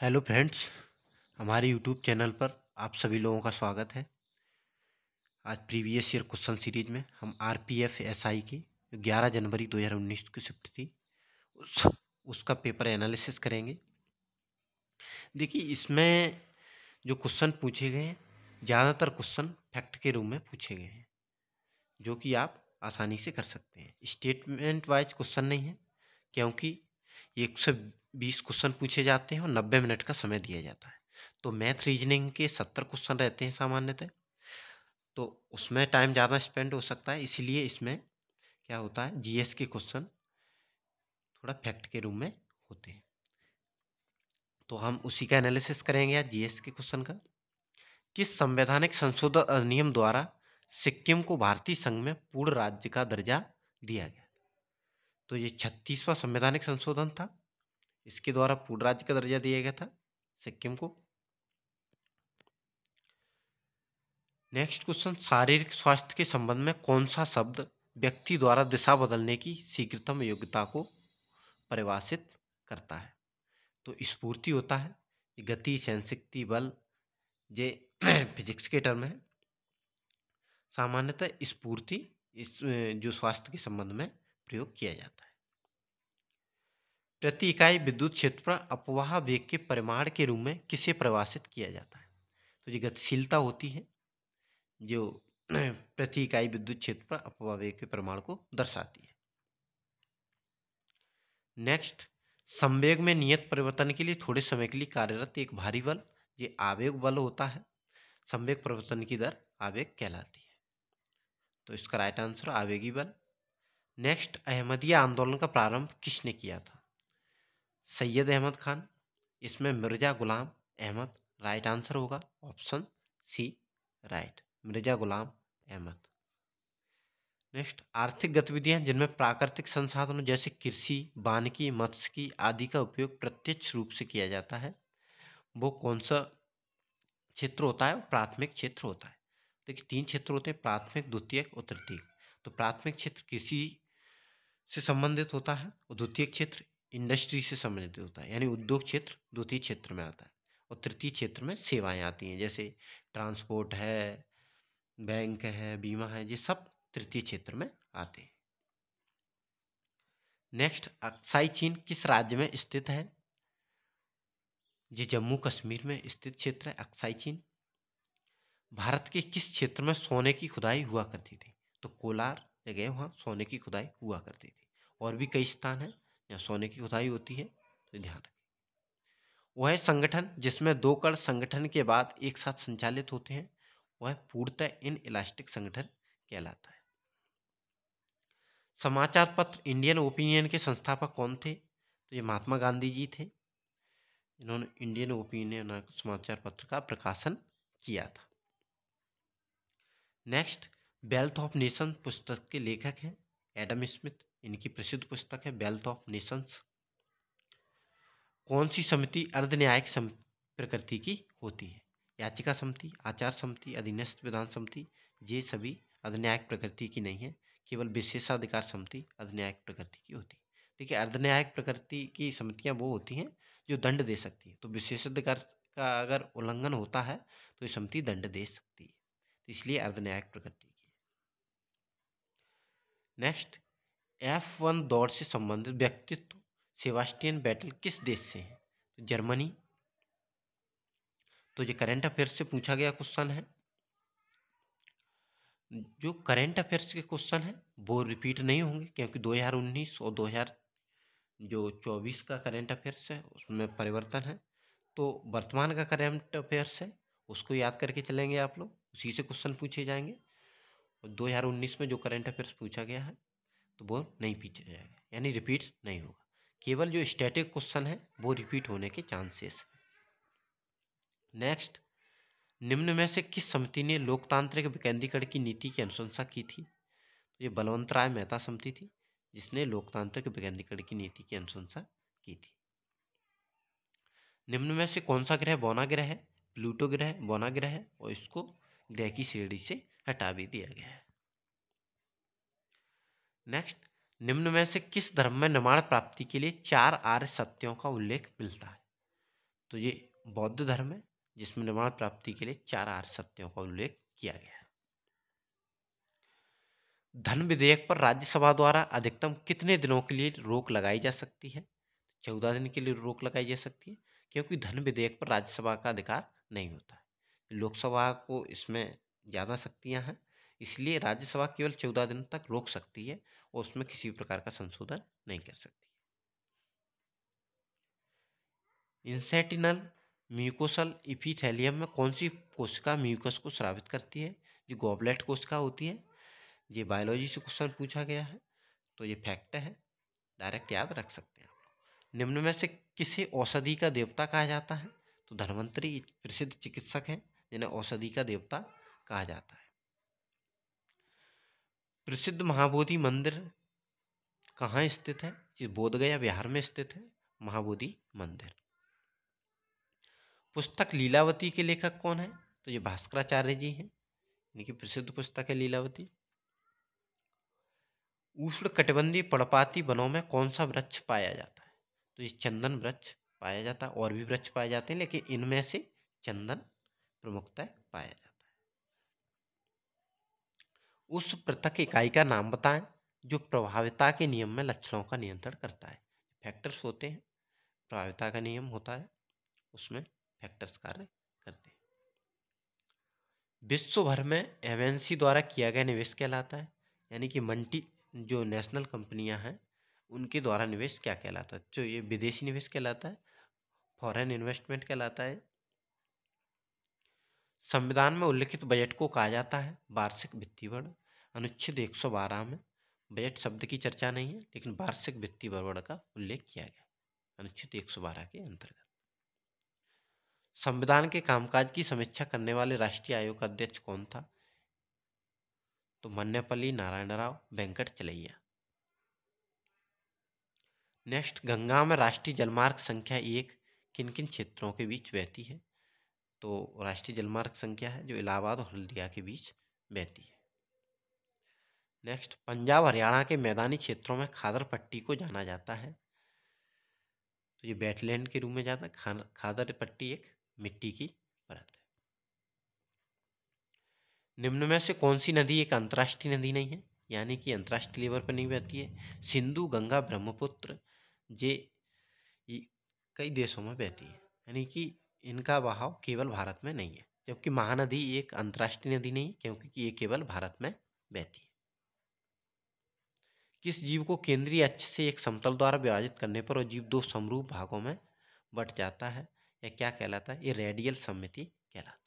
Hello friends, हमारे YouTube channel पर आप सभी लोगों का स्वागत है। आज प्रीवियस ईयर क्वेश्चन सीरीज में हम आरपीएफ एसआई की 11 जनवरी 2019 की शिफ्ट थी उस उसका पेपर एनालिसिस करेंगे। देखिए, इसमें जो क्वेश्चन पूछे गए हैं, ज़्यादातर क्वेश्चन फैक्ट के रूप में पूछे गए हैं, जो कि आप आसानी से कर सकते हैं। स्टेटमेंट वाइज क्वेश्चन नहीं है, क्योंकि 120 क्वेश्चन पूछे जाते हैं और 90 मिनट का समय दिया जाता है। तो मैथ रीजनिंग के 70 क्वेश्चन रहते हैं सामान्यतः, तो उसमें टाइम ज़्यादा स्पेंड हो सकता है। इसीलिए इसमें क्या होता है, जीएस के क्वेश्चन थोड़ा फैक्ट के रूप में होते हैं। तो हम उसी का एनालिसिस करेंगे आज, जीएस के क्वेश्चन का। किस संवैधानिक संशोधन अधिनियम द्वारा सिक्किम को भारतीय संघ में पूर्ण राज्य का दर्जा दिया गया? तो ये 36वां संवैधानिक संशोधन था, इसके द्वारा पूर्ण राज्य का दर्जा दिया गया था सिक्किम को। नेक्स्ट क्वेश्चन, शारीरिक स्वास्थ्य के संबंध में कौन सा शब्द व्यक्ति द्वारा दिशा बदलने की शीघ्रतम योग्यता को परिभाषित करता है? तो स्फूर्ति होता है, ये गति, सहनशक्ति, बल, ये फिजिक्स के टर्म है। सामान्यतः स्फूर्ति इस जो स्वास्थ्य के संबंध में प्रयोग किया जाता है। प्रति इकाई विद्युत क्षेत्र पर अपवाह वेग के परिमाण के रूप में किसे परिभाषित किया जाता है? तो ये गतिशीलता होती है, जो प्रति इकाई विद्युत क्षेत्र पर अपवाह वेग के परिमाण को दर्शाती है। नेक्स्ट, संवेग में नियत परिवर्तन के लिए थोड़े समय के लिए कार्यरत एक भारी बल, ये आवेग बल होता है। संवेग परिवर्तन की दर आवेग कहलाती है। तो इसका राइट आंसर आवेगी बल। नेक्स्ट, अहमदिया आंदोलन का प्रारंभ किसने किया था? सैयद अहमद खान, इसमें मिर्जा गुलाम अहमद राइट आंसर होगा, option C right, Mirza Ghulam Ahmad. Next, आर्थिक गतिविधियां जिनमें प्राकृतिक संसाधनों जैसे कृषि, वानिकी, मत्स्यिकी आदि का उपयोग प्रत्यक्ष रूप से किया जाता है, वो कौन सा क्षेत्र होता है? प्राथमिक क्षेत्र होता है। देखिए, 3 क्षेत्र होते हैं, प्राथमिक, द्वितीयक और तृतीयक। तो प्राथमिक क्षेत्र कृषि से संबंधित होता है और द्वितीयक क्षेत्र इंडस्ट्री से संबंधित होता है, यानी उद्योग क्षेत्र द्वितीय क्षेत्र में आता है। और तृतीय क्षेत्र में सेवाएं आती हैं, जैसे ट्रांसपोर्ट है, बैंक है, बीमा है, ये सब तृतीय क्षेत्र में आते हैं। नेक्स्ट, अक्साई चीन किस राज्य में स्थित है? ये जम्मू कश्मीर में स्थित क्षेत्र है अक्साई चीन। भारत के किस क्षेत्र में सोने की खुदाई हुआ करती थी? तो कोलार जगह, वहाँ सोने की खुदाई हुआ करती थी। और भी कई स्थान हैं जहाँ सोने की खुदाई होती है, तो ध्यान रखें। वह संगठन जिसमें 2 कण संगठन के बाद एक साथ संचालित होते हैं, वह पूर्णतः इन इलास्टिक संगठन कहलाता है। समाचार पत्र इंडियन ओपिनियन के संस्थापक कौन थे? तो ये महात्मा गांधी जी थे। इन्होंने इंडियन ओपिनियन समाचार पत्र का प्रकाशन किया था। नेक्स्ट, वेल्थ ऑफ नेशन पुस्तक के लेखक हैं एडम स्मिथ। इनकी प्रसिद्ध पुस्तक है वेल्थ ऑफ नेशंस। कौन सी समिति अर्ध न्यायिक प्रकृति की होती है? याचिका समिति, आचार समिति, अधीनस्थ विधान समिति, ये सभी अर्धन्यायिक प्रकृति की नहीं है। केवल विशेषाधिकार समिति अर्धन्यायिक प्रकृति की होती है। देखिए, अर्धन्यायिक प्रकृति की समितियां वो होती हैं जो दंड दे सकती है। तो विशेषाधिकार का अगर उल्लंघन होता है तो ये समिति दंड दे सकती है, तो इसलिए अर्धन्यायिक प्रकृति की है। नेक्स्ट, F1 दौड़ से संबंधित व्यक्तित्व सेबास्टियन वेटेल किस देश से हैं? तो जर्मनी। तो ये करंट अफेयर्स से पूछा गया क्वेश्चन है। जो करंट अफेयर्स के क्वेश्चन है वो रिपीट नहीं होंगे, क्योंकि 2019 और 2024 का करंट अफेयर्स है, उसमें परिवर्तन है। तो वर्तमान का करंट अफेयर्स है, उसको याद करके चलेंगे आप लोग, उसी से क्वेश्चन पूछे जाएंगे। और 2019 में जो करंट अफेयर्स पूछा गया है तो वो नहीं पूछा जाएगा, यानी रिपीट नहीं होगा। केवल जो स्टैटिक क्वेश्चन है वो रिपीट होने के चांसेस है। नेक्स्ट, निम्न में से किस समिति ने लोकतांत्रिक विकेंद्रीकरण की नीति की अनुशंसा की थी? तो ये बलवंत राय मेहता समिति थी, जिसने लोकतांत्रिक विकेंद्रीकरण की नीति की अनुशंसा की थी। निम्न में से कौन सा ग्रह बौना ग्रह है? प्लूटो ग्रह बौना ग्रह है, और इसको ग्रह की श्रेणी से हटा भी दिया गया है। नेक्स्ट, निम्न में से किस धर्म में निर्माण प्राप्ति के लिए 4 आर्य सत्यों का उल्लेख मिलता है? तो ये बौद्ध धर्म है जिसमें निर्वाण प्राप्ति के लिए 4 आर्य सत्यों का उल्लेख किया गया है। धन विधेयक पर राज्यसभा द्वारा अधिकतम कितने दिनों के लिए रोक लगाई जा सकती है? 14 दिन के लिए रोक लगाई जा सकती है, क्योंकि धन विधेयक पर राज्यसभा का अधिकार नहीं होता है। लोकसभा को इसमें ज़्यादा शक्तियां हैं, इसलिए राज्यसभा केवल 14 दिन तक रोक सकती है और उसमें किसी भी प्रकार का संशोधन नहीं कर सकती। इंसेटिनल म्यूकोसल इपिथेलियम में कौन सी कोशिका म्यूकस को स्रावित करती है? जो गॉबलेट कोशिका होती है। ये बायोलॉजी से क्वेश्चन पूछा गया है, तो ये फैक्ट है, डायरेक्ट याद रख सकते हैं आप। निम्न में से किसे औषधि का देवता कहा जाता है? तो धन्वंतरि प्रसिद्ध चिकित्सक हैं जिन्हें औषधि का देवता कहा जाता है। प्रसिद्ध महाबोधि मंदिर कहाँ स्थित है? ये बोधगया बिहार में स्थित है महाबोधि मंदिर। पुस्तक लीलावती के लेखक कौन है? तो ये भास्कराचार्य जी हैं, इनकी प्रसिद्ध पुस्तक है लीलावती। उष्ण कटिबंधीय पर्णपाती वनों में कौन सा वृक्ष पाया जाता है? तो ये चंदन वृक्ष पाया जाता है, और भी वृक्ष पाए जाते हैं लेकिन इनमें से चंदन प्रमुखतः पाया जाता है। उस पृथक इकाई का नाम बताएं जो प्रभाविता के नियम में लक्षणों का नियंत्रण करता है। फैक्टर्स होते हैं, प्रभाविता का नियम होता है, उसमें फैक्टर्स कार्य करते हैं। विश्व भर में एमएनसी द्वारा किया गया निवेश कहलाता है, यानी कि मल्टी जो नेशनल कंपनियां हैं उनके द्वारा निवेश क्या कहलाता है? जो ये विदेशी निवेश कहलाता है, फॉरेन इन्वेस्टमेंट कहलाता है। संविधान में उल्लिखित बजट को कहा जाता है वार्षिक वित्तीय वर्ष। अनुच्छेद 112 में बजट शब्द की चर्चा नहीं है, लेकिन वार्षिक वित्तीय वर्ष का उल्लेख किया गया अनुच्छेद 112 के अंतर्गत। संविधान के कामकाज की समीक्षा करने वाले राष्ट्रीय आयोग का अध्यक्ष कौन था? तो मन्नेपल्ली नारायण राव वेंकटचलैया। नेक्स्ट, गंगा में राष्ट्रीय जलमार्ग संख्या 1 किन किन क्षेत्रों के बीच बहती है? तो राष्ट्रीय जलमार्ग संख्या है जो इलाहाबाद और हल्दिया के बीच बहती है। नेक्स्ट, पंजाब हरियाणा के मैदानी क्षेत्रों में खादर पट्टी को जाना जाता है, तो ये वेटलैंड के रूप में जाता है। खादर पट्टी एक मिट्टी की परत है। निम्न में से कौन सी नदी एक अंतर्राष्ट्रीय नदी नहीं है, यानी कि अंतर्राष्ट्रीय लेवल पर नहीं बहती है? सिंधु, गंगा, ब्रह्मपुत्र ये कई देशों में बहती है, यानी कि इनका बहाव केवल भारत में नहीं है। जबकि महानदी एक अंतर्राष्ट्रीय नदी नहीं, क्योंकि ये केवल भारत में बहती है। किस जीव को केंद्रीय अक्ष से एक समतल द्वारा विभाजित करने पर वो जीव दो समरूप भागों में बट जाता है, या क्या कहलाता है? ये रेडियल सममिति कहलाता है।